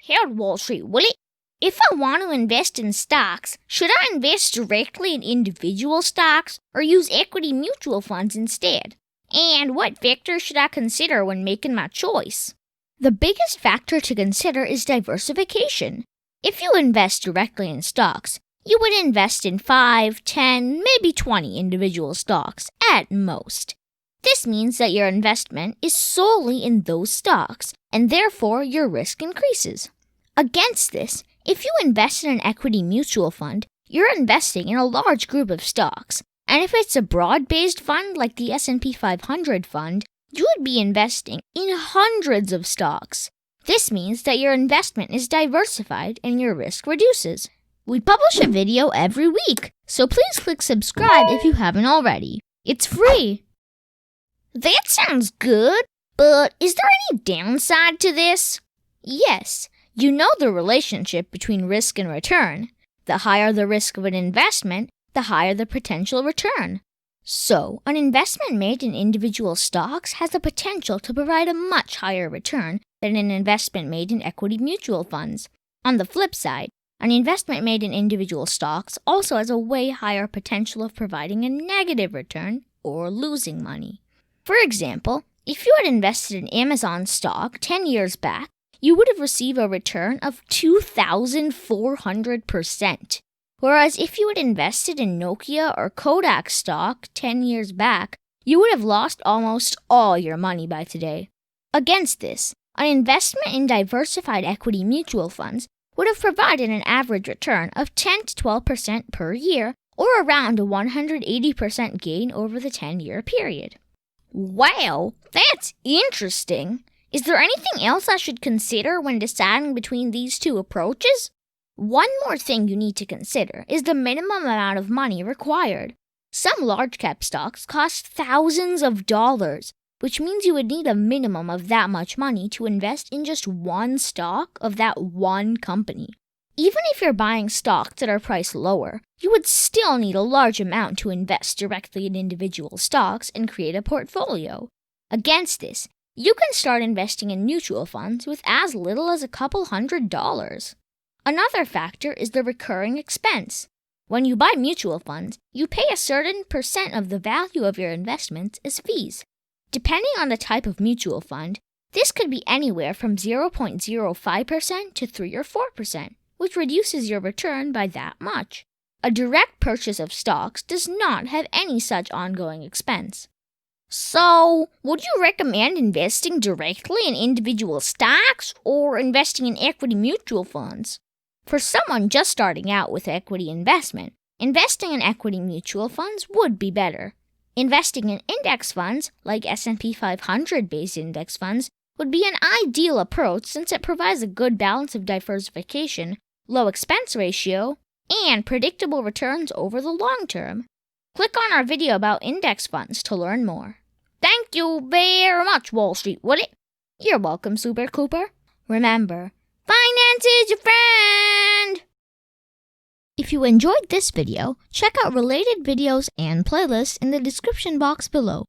Here at Wall Street, will it? If I want to invest in stocks, should I invest directly in individual stocks or use equity mutual funds instead? And what factors should I consider when making my choice? The biggest factor to consider is diversification. If you invest directly in stocks, you would invest in 5, 10, maybe 20 individual stocks at most. This means that your investment is solely in those stocks, and therefore your risk increases. Against this, if you invest in an equity mutual fund, you're investing in a large group of stocks, and if it's a broad-based fund like the S&P 500 fund, you would be investing in hundreds of stocks. This means that your investment is diversified and your risk reduces. We publish a video every week, so please click subscribe if you haven't already. It's free. That sounds good, but is there any downside to this? Yes, you know the relationship between risk and return. The higher the risk of an investment, the higher the potential return. So, an investment made in individual stocks has the potential to provide a much higher return than an investment made in equity mutual funds. On the flip side, an investment made in individual stocks also has a way higher potential of providing a negative return or losing money. For example, if you had invested in Amazon stock 10 years back, you would have received a return of 2,400%. Whereas if you had invested in Nokia or Kodak stock 10 years back, you would have lost almost all your money by today. Against this, an investment in diversified equity mutual funds would have provided an average return of 10 to 12% per year, or around a 180% gain over the 10-year period. Wow, that's interesting. Is there anything else I should consider when deciding between these two approaches? One more thing you need to consider is the minimum amount of money required. Some large-cap stocks cost thousands of dollars, which means you would need a minimum of that much money to invest in just one stock of that one company. Even if you're buying stocks that are priced lower, you would still need a large amount to invest directly in individual stocks and create a portfolio. Against this, you can start investing in mutual funds with as little as a couple $100s. Another factor is the recurring expense. When you buy mutual funds, you pay a certain percent of the value of your investments as fees. Depending on the type of mutual fund, this could be anywhere from 0.05% to 3 or 4%, which reduces your return by that much. A direct purchase of stocks does not have any such ongoing expense. So, would you recommend investing directly in individual stocks or investing in equity mutual funds? For someone just starting out with equity investment, investing in equity mutual funds would be better. Investing in index funds, like S&P 500-based index funds, would be an ideal approach since it provides a good balance of diversification, low expense ratio, and predictable returns over the long term. Click on our video about index funds to learn more. Thank you very much, Wall Street, will it? You're welcome, Super Cooper. Remember, finance is your friend! If you enjoyed this video, check out related videos and playlists in the description box below.